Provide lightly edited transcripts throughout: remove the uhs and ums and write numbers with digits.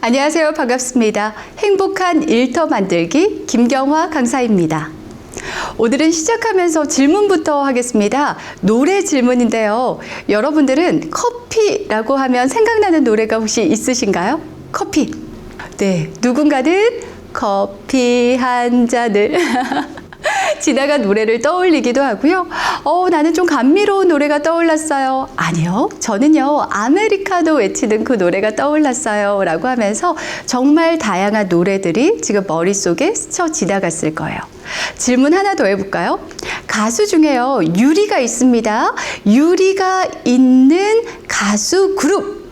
안녕하세요. 반갑습니다. 행복한 일터 만들기 김경화 강사입니다. 오늘은 시작하면서 질문부터 하겠습니다. 노래 질문인데요. 여러분들은 커피라고 하면 생각나는 노래가 혹시 있으신가요? 커피. 네, 누군가는 커피 한 잔을 지나간 노래를 떠올리기도 하고요. 나는 좀 감미로운 노래가 떠올랐어요. 아니요, 저는요 아메리카노 외치는 그 노래가 떠올랐어요 라고 하면서 정말 다양한 노래들이 지금 머릿속에 스쳐 지나갔을 거예요. 질문 하나 더 해볼까요? 가수 중에요 유리가 있습니다. 유리가 있는 가수 그룹.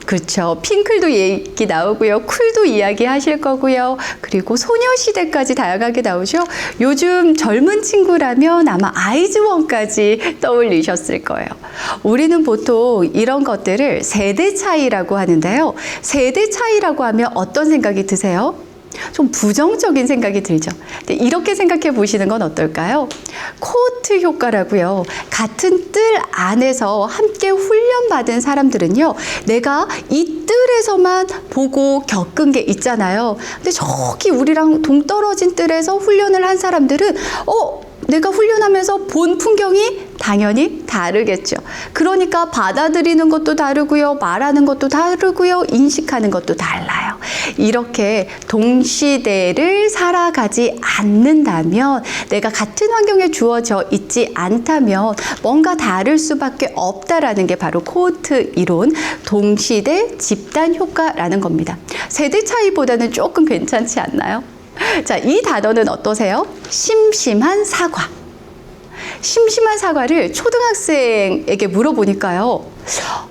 그렇죠. 핑클도 얘기 나오고요. 쿨도 이야기 하실 거고요. 그리고 소녀시대까지 다양하게 나오죠. 요즘 젊은 친구라면 아마 아이즈원까지 떠올리셨을 거예요. 우리는 보통 이런 것들을 세대 차이라고 하는데요. 세대 차이라고 하면 어떤 생각이 드세요? 좀 부정적인 생각이 들죠. 근데 이렇게 생각해 보시는 건 어떨까요? 코호트 효과라고요. 같은 뜰 안에서 함께 훈련받은 사람들은요, 내가 이 뜰에서만 보고 겪은 게 있잖아요. 근데 저기 우리랑 동떨어진 뜰에서 훈련을 한 사람들은 내가 훈련하면서 본 풍경이 당연히 다르겠죠. 그러니까 받아들이는 것도 다르고요. 말하는 것도 다르고요. 인식하는 것도 달라요. 이렇게 동시대를 살아가지 않는다면, 내가 같은 환경에 주어져 있지 않다면 뭔가 다를 수밖에 없다라는 게 바로 코호트 이론, 동시대 집단 효과라는 겁니다. 세대 차이보다는 조금 괜찮지 않나요? 자, 이 단어는 어떠세요? 심심한 사과. 심심한 사과를 초등학생에게 물어보니까요.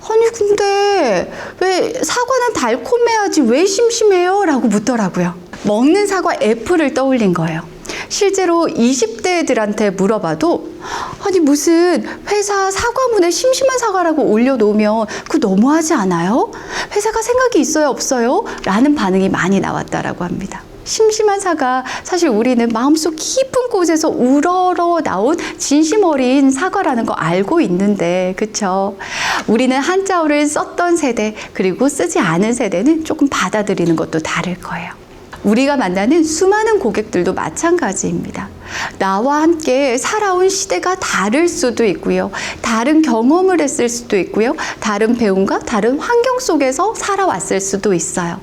아니 근데 왜 사과는 달콤해야지 왜 심심해요? 라고 묻더라고요. 먹는 사과 애플을 떠올린 거예요. 실제로 20대들한테 물어봐도 아니 무슨 회사 사과문에 심심한 사과라고 올려놓으면 그거 너무하지 않아요? 회사가 생각이 있어요 없어요? 라는 반응이 많이 나왔다라고 합니다. 심심한 사과, 사실 우리는 마음속 깊은 곳에서 우러러 나온 진심 어린 사과라는 거 알고 있는데, 그쵸? 우리는 한자어를 썼던 세대, 그리고 쓰지 않은 세대는 조금 받아들이는 것도 다를 거예요. 우리가 만나는 수많은 고객들도 마찬가지입니다. 나와 함께 살아온 시대가 다를 수도 있고요. 다른 경험을 했을 수도 있고요. 다른 배움과 다른 환경 속에서 살아왔을 수도 있어요.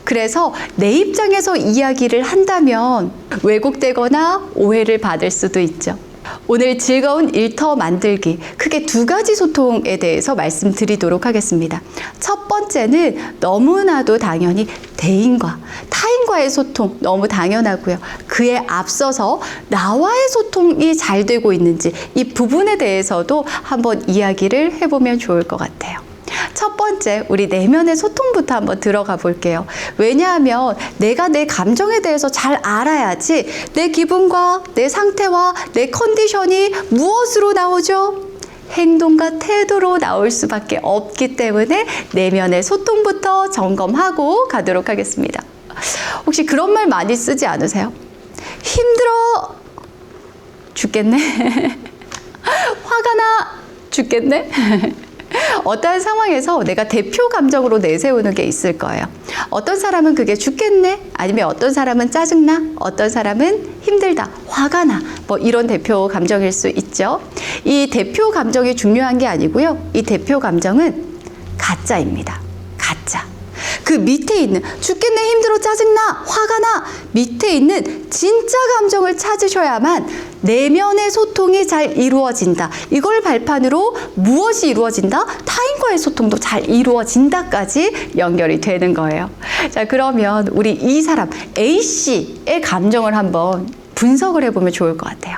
그래서 내 입장에서 이야기를 한다면 왜곡되거나 오해를 받을 수도 있죠. 오늘 즐거운 일터 만들기, 크게 두 가지 소통에 대해서 말씀드리도록 하겠습니다. 첫 번째는 너무나도 당연히 대인과 타인과의 소통, 너무 당연하고요. 그에 앞서서 나와의 소통이 잘 되고 있는지 이 부분에 대해서도 한번 이야기를 해보면 좋을 것 같아요. 첫 번째, 우리 내면의 소통부터 한번 들어가 볼게요. 왜냐하면 내가 내 감정에 대해서 잘 알아야지 내 기분과 내 상태와 내 컨디션이 무엇으로 나오죠? 행동과 태도로 나올 수밖에 없기 때문에 내면의 소통부터 점검하고 가도록 하겠습니다. 혹시 그런 말 많이 쓰지 않으세요? 힘들어 죽겠네. 화가 나 죽겠네. 어떠한 상황에서 내가 대표 감정으로 내세우는 게 있을 거예요. 어떤 사람은 그게 죽겠네, 아니면 어떤 사람은 짜증나, 어떤 사람은 힘들다, 화가 나, 뭐 이런 대표 감정일 수 있죠. 이 대표 감정이 중요한 게 아니고요. 이 대표 감정은 가짜입니다. 가짜. 그 밑에 있는 죽겠네, 힘들어, 짜증나, 화가 나 밑에 있는 진짜 감정을 찾으셔야만 내면의 소통이 잘 이루어진다. 이걸 발판으로 무엇이 이루어진다? 타인과의 소통도 잘 이루어진다까지 연결이 되는 거예요. 자, 그러면 우리 이 사람 A씨의 감정을 한번 분석을 해보면 좋을 것 같아요.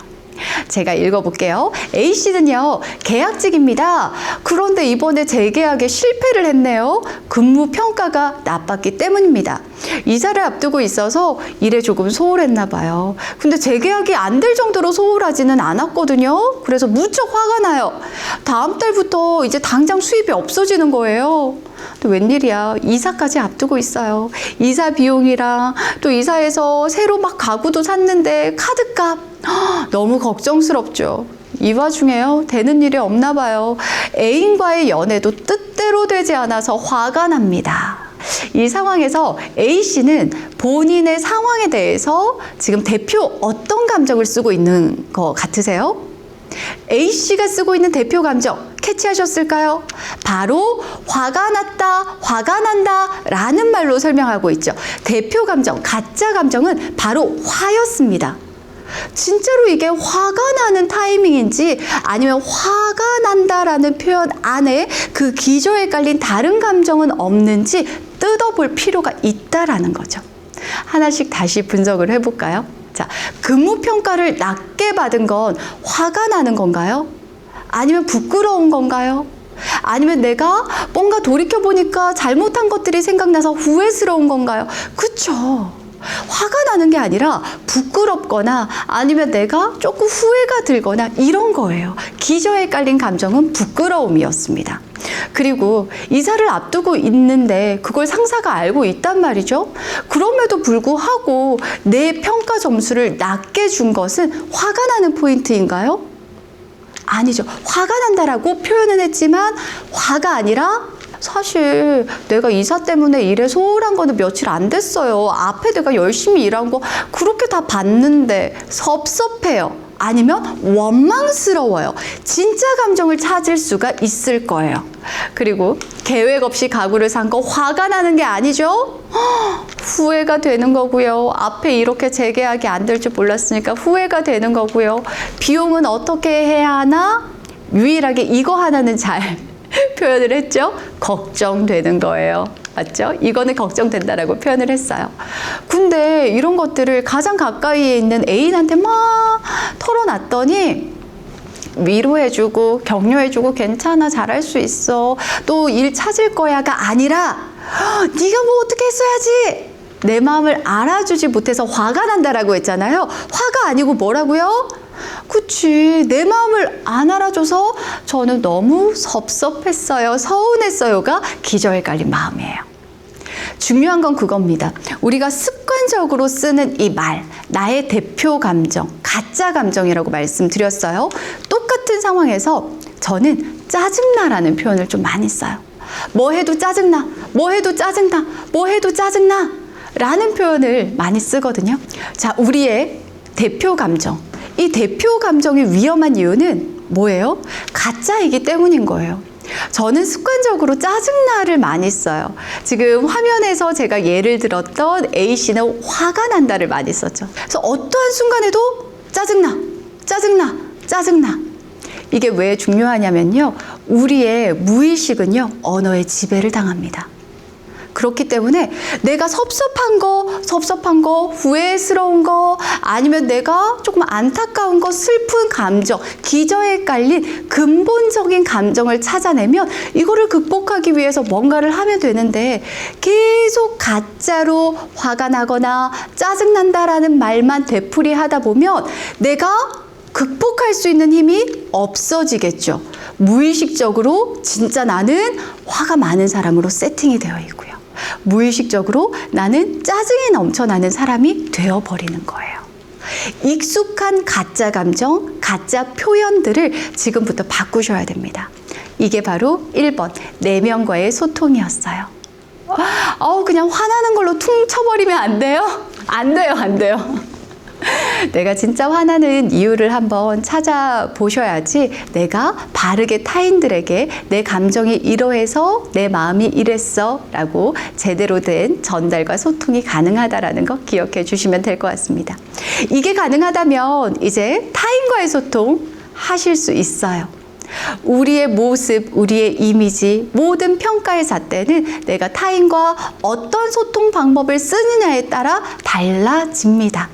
제가 읽어볼게요. A씨는요, 계약직입니다. 그런데 이번에 재계약에 실패를 했네요. 근무 평가가 나빴기 때문입니다. 이사를 앞두고 있어서 일에 조금 소홀했나 봐요. 근데 재계약이 안 될 정도로 소홀하지는 않았거든요. 그래서 무척 화가 나요. 다음 달부터 이제 당장 수입이 없어지는 거예요. 또 웬일이야, 이사까지 앞두고 있어요. 이사 비용이랑 또 이사해서 새로 막 가구도 샀는데 카드값 너무 걱정스럽죠. 이 와중에요, 되는 일이 없나 봐요. 애인과의 연애도 뜻대로 되지 않아서 화가 납니다. 이 상황에서 A씨는 본인의 상황에 대해서 지금 대표 어떤 감정을 쓰고 있는 것 같으세요? A씨가 쓰고 있는 대표 감정 캐치하셨을까요? 바로 화가 났다, 화가 난다 라는 말로 설명하고 있죠. 대표 감정, 가짜 감정은 바로 화였습니다. 진짜로 이게 화가 나는 타이밍인지 아니면 화가 난다라는 표현 안에 그 기저에 깔린 다른 감정은 없는지 뜯어볼 필요가 있다라는 거죠. 하나씩 다시 분석을 해볼까요? 자, 근무 평가를 낮게 받은 건 화가 나는 건가요? 아니면 부끄러운 건가요? 아니면 내가 뭔가 돌이켜보니까 잘못한 것들이 생각나서 후회스러운 건가요? 그쵸? 화가 나는 게 아니라 부끄럽거나 아니면 내가 조금 후회가 들거나 이런 거예요. 기저에 깔린 감정은 부끄러움이었습니다. 그리고 이사를 앞두고 있는데 그걸 상사가 알고 있단 말이죠. 그럼에도 불구하고 내 평가 점수를 낮게 준 것은 화가 나는 포인트인가요? 아니죠. 화가 난다라고 표현은 했지만 화가 아니라 사실 내가 이사 때문에 일에 소홀한 거는 며칠 안 됐어요. 앞에 내가 열심히 일한 거 그렇게 다 봤는데 섭섭해요. 아니면 원망스러워요. 진짜 감정을 찾을 수가 있을 거예요. 그리고 계획 없이 가구를 산 거 화가 나는 게 아니죠? 후회가 되는 거고요. 앞에 이렇게 재계약이 안 될 줄 몰랐으니까 후회가 되는 거고요. 비용은 어떻게 해야 하나? 유일하게 이거 하나는 잘 표현을 했죠? 걱정되는 거예요. 맞죠? 이거는 걱정된다라고 표현을 했어요. 근데 이런 것들을 가장 가까이에 있는 애인한테 막 털어놨더니 위로해주고 격려해주고 괜찮아 잘할 수 있어 또 일 찾을 거야가 아니라 네가 뭐 어떻게 했어야지 내 마음을 알아주지 못해서 화가 난다라고 했잖아요. 화가 아니고 뭐라고요? 그치, 내 마음을 안 알아줘서 저는 너무 섭섭했어요, 서운했어요가 기저에 깔린 마음이에요. 중요한 건 그겁니다. 우리가 습관적으로 쓰는 이 말, 나의 대표 감정, 가짜 감정이라고 말씀드렸어요. 똑같은 상황에서 저는 짜증나라는 표현을 좀 많이 써요. 뭐 해도 짜증나, 뭐 해도 짜증나, 뭐 해도 짜증나 라는 표현을 많이 쓰거든요. 자, 우리의 대표 감정, 이 대표 감정이 위험한 이유는 뭐예요? 가짜이기 때문인 거예요. 저는 습관적으로 짜증나를 많이 써요. 지금 화면에서 제가 예를 들었던 A씨는 화가 난다를 많이 썼죠. 그래서 어떠한 순간에도 짜증나, 짜증나, 짜증나. 이게 왜 중요하냐면요. 우리의 무의식은요, 언어의 지배를 당합니다. 그렇기 때문에 내가 섭섭한 거, 후회스러운 거, 아니면 내가 조금 안타까운 거, 슬픈 감정, 기저에 깔린 근본적인 감정을 찾아내면 이거를 극복하기 위해서 뭔가를 하면 되는데 계속 가짜로 화가 나거나 짜증난다라는 말만 되풀이하다 보면 내가 극복할 수 있는 힘이 없어지겠죠. 무의식적으로 진짜 나는 화가 많은 사람으로 세팅이 되어 있고요. 무의식적으로 나는 짜증이 넘쳐나는 사람이 되어버리는 거예요. 익숙한 가짜 감정, 가짜 표현들을 지금부터 바꾸셔야 됩니다. 이게 바로 1번, 내면과의 소통이었어요. 그냥 화나는 걸로 퉁 쳐버리면 안 돼요? 안 돼요, 안 돼요. 내가 진짜 화나는 이유를 한번 찾아보셔야지 내가 바르게 타인들에게 내 감정이 이러해서 내 마음이 이랬어 라고 제대로 된 전달과 소통이 가능하다라는 거 기억해 주시면 될 것 같습니다. 이게 가능하다면 이제 타인과의 소통 하실 수 있어요. 우리의 모습, 우리의 이미지, 모든 평가의 잣대는 내가 타인과 어떤 소통 방법을 쓰느냐에 따라 달라집니다.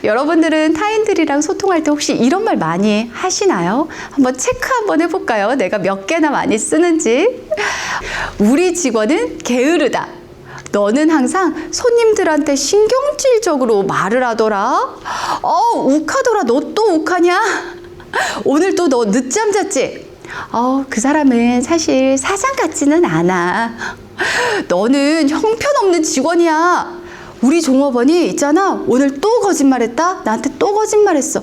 여러분들은 타인들이랑 소통할 때 혹시 이런 말 많이 하시나요? 한번 체크 한번 해볼까요? 내가 몇 개나 많이 쓰는지. 우리 직원은 게으르다. 너는 항상 손님들한테 신경질적으로 말을 하더라. 욱하더라. 너 또 욱하냐? 오늘 또 너 늦잠 잤지? 그 사람은 사실 사장 같지는 않아. 너는 형편없는 직원이야. 우리 종업원이 있잖아. 오늘 또 거짓말했다. 나한테 또 거짓말했어.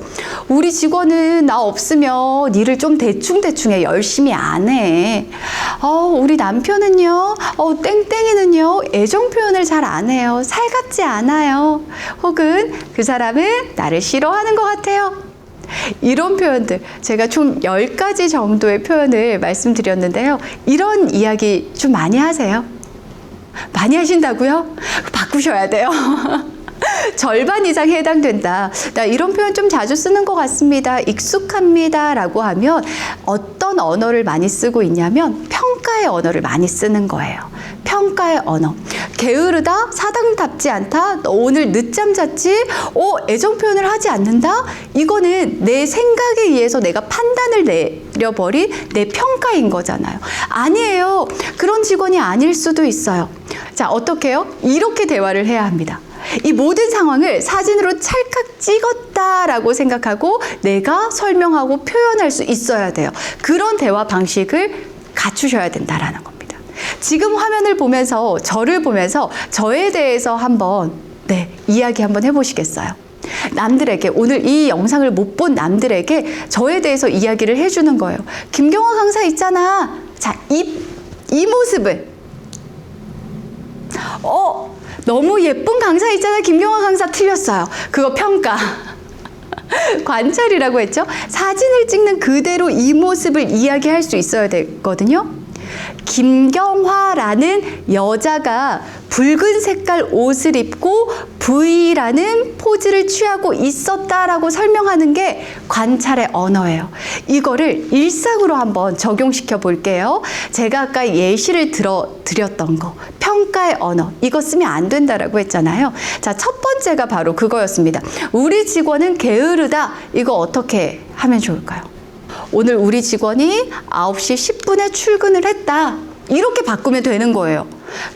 우리 직원은 나 없으면 일을 좀 대충대충 해. 열심히 안 해. 우리 남편은요. 땡땡이는요. 애정 표현을 잘 안 해요. 살갑지 않아요. 혹은 그 사람은 나를 싫어하는 것 같아요. 이런 표현들, 제가 총 10가지 정도의 표현을 말씀드렸는데요. 이런 이야기 좀 많이 하세요? 많이 하신다고요? 바꾸셔야 돼요. 절반 이상 해당된다. 나 이런 표현 좀 자주 쓰는 것 같습니다. 익숙합니다. 라고 하면 어떤 언어를 많이 쓰고 있냐면 평가의 언어를 많이 쓰는 거예요. 평가의 언어. 게으르다? 사당답지 않다? 너 오늘 늦잠 잤지? 애정 표현을 하지 않는다? 이거는 내 생각에 의해서 내가 판단을 내려버린 내 평가인 거잖아요. 아니에요. 그런 직원이 아닐 수도 있어요. 자, 어떻게 해요? 이렇게 대화를 해야 합니다. 이 모든 상황을 사진으로 찰칵 찍었다라고 생각하고 내가 설명하고 표현할 수 있어야 돼요. 그런 대화 방식을 갖추셔야 된다라는 겁니다. 지금 화면을 보면서 저를 보면서 저에 대해서 한번 이야기 한번 해보시겠어요? 남들에게 오늘 이 영상을 못 본 남들에게 저에 대해서 이야기를 해주는 거예요. 김경화 강사 있잖아. 자, 이 모습을 너무 예쁜 강사 있잖아. 김경화 강사 틀렸어요. 그거 평가. 관찰이라고 했죠. 사진을 찍는 그대로 이 모습을 이야기할 수 있어야 되거든요. 김경화라는 여자가 붉은 색깔 옷을 입고 V라는 포즈를 취하고 있었다라고 설명하는 게 관찰의 언어예요. 이거를 일상으로 한번 적용시켜 볼게요. 제가 아까 예시를 드렸던 거, 평가의 언어, 이거 쓰면 안 된다라고 했잖아요. 자, 첫 번째가 바로 그거였습니다. 우리 직원은 게으르다. 이거 어떻게 하면 좋을까요? 오늘 우리 직원이 9시 10분에 출근을 했다. 이렇게 바꾸면 되는 거예요.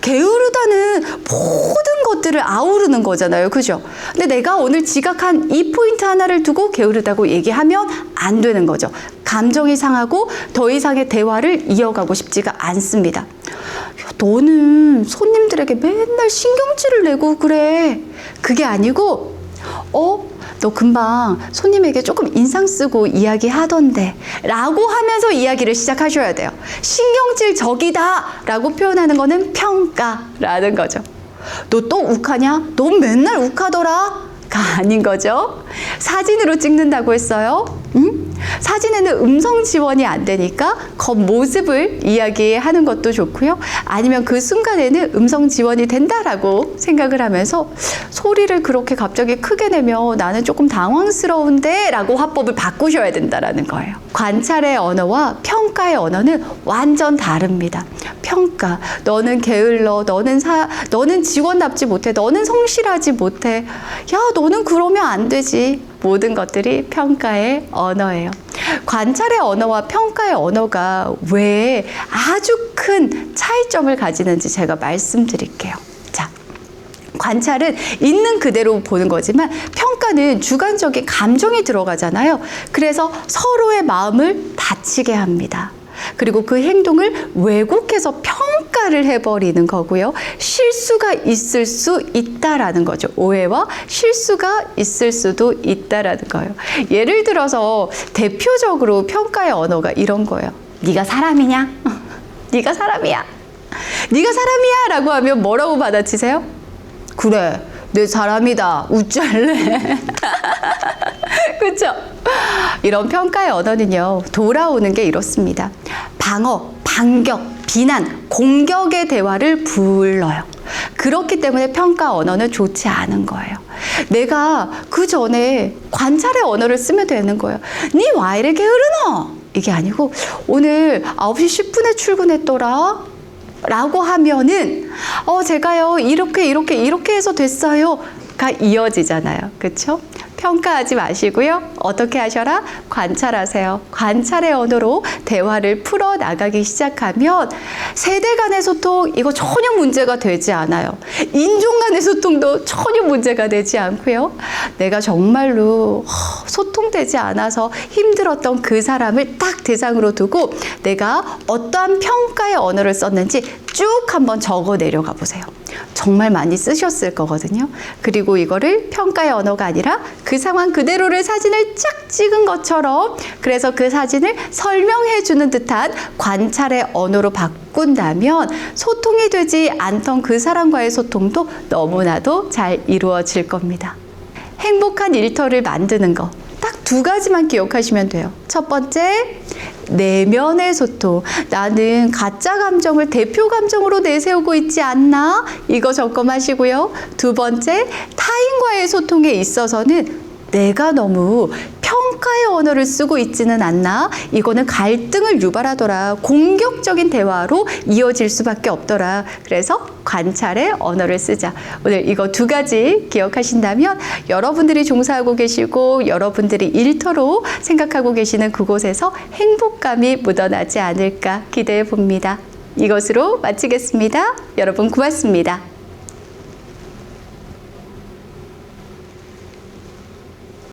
게으르다는 모든 것들을 아우르는 거잖아요. 그죠? 근데 내가 오늘 지각한 이 포인트 하나를 두고 게으르다고 얘기하면 안 되는 거죠. 감정이 상하고 더 이상의 대화를 이어가고 싶지가 않습니다. 야, 너는 손님들에게 맨날 신경질을 내고 그래. 그게 아니고 너 금방 손님에게 조금 인상 쓰고 이야기하던데 라고 하면서 이야기를 시작하셔야 돼요. 신경질 적이다 라고 표현하는 거는 평가라는 거죠. 너 또 욱하냐? 너 맨날 욱하더라 가 아닌 거죠. 사진으로 찍는다고 했어요. 사진에는 음성 지원이 안 되니까 겉모습을 이야기하는 것도 좋고요. 아니면 그 순간에는 음성 지원이 된다라고 생각을 하면서 소리를 그렇게 갑자기 크게 내면 나는 조금 당황스러운데 라고 화법을 바꾸셔야 된다라는 거예요. 관찰의 언어와 평가의 언어는 완전 다릅니다. 평가, 너는 게을러, 너는 직원답지 못해, 너는 성실하지 못해, 야 너는 그러면 안 되지. 모든 것들이 평가의 언어예요. 관찰의 언어와 평가의 언어가 왜 아주 큰 차이점을 가지는지 제가 말씀드릴게요. 자, 관찰은 있는 그대로 보는 거지만 평가는 주관적인 감정이 들어가잖아요. 그래서 서로의 마음을 다치게 합니다. 그리고 그 행동을 왜곡해서 평가를 해버리는 거고요. 실수가 있을 수 있다라는 거죠. 오해와 실수가 있을 수도 있다라는 거예요. 예를 들어서 대표적으로 평가의 언어가 이런 거예요. 네가 사람이냐? 네가 사람이야. 네가 사람이야 라고 하면 뭐라고 받아치세요? 그래, 내 사람이다. 우쭐래. 그렇죠? 이런 평가의 언어는요, 돌아오는 게 이렇습니다. 방어, 반격, 비난, 공격의 대화를 불러요. 그렇기 때문에 평가 언어는 좋지 않은 거예요. 내가 그 전에 관찰의 언어를 쓰면 되는 거예요. 니 와 이래 게으르노? 이게 아니고 오늘 9시 10분에 출근했더라. 라고 하면은 제가요 이렇게 해서 됐어요. 가 이어지잖아요. 그렇죠? 평가하지 마시고요. 어떻게 하셔라? 관찰하세요. 관찰의 언어로 대화를 풀어 나가기 시작하면 세대 간의 소통 이거 전혀 문제가 되지 않아요. 인종 간의 소통도 전혀 문제가 되지 않고요. 내가 정말로 소통되지 않아서 힘들었던 그 사람을 딱 대상으로 두고 내가 어떠한 평가의 언어를 썼는지 쭉 한번 적어 내려가 보세요. 정말 많이 쓰셨을 거거든요. 그리고 이거를 평가의 언어가 아니라 그 상황 그대로를 사진을 쫙 찍은 것처럼 그래서 그 사진을 설명해 주는 듯한 관찰의 언어로 바꾼다면 소통이 되지 않던 그 사람과의 소통도 너무나도 잘 이루어질 겁니다. 행복한 일터를 만드는 거. 딱 두 가지만 기억하시면 돼요. 첫 번째, 내면의 소통. 나는 가짜 감정을 대표 감정으로 내세우고 있지 않나? 이거 점검하시고요. 두 번째, 타인과의 소통에 있어서는 내가 너무 평가의 언어를 쓰고 있지는 않나? 이거는 갈등을 유발하더라. 공격적인 대화로 이어질 수밖에 없더라. 그래서 관찰의 언어를 쓰자. 오늘 이거 두 가지 기억하신다면 여러분들이 종사하고 계시고 여러분들이 일터로 생각하고 계시는 그곳에서 행복감이 묻어나지 않을까 기대해 봅니다. 이것으로 마치겠습니다. 여러분 고맙습니다.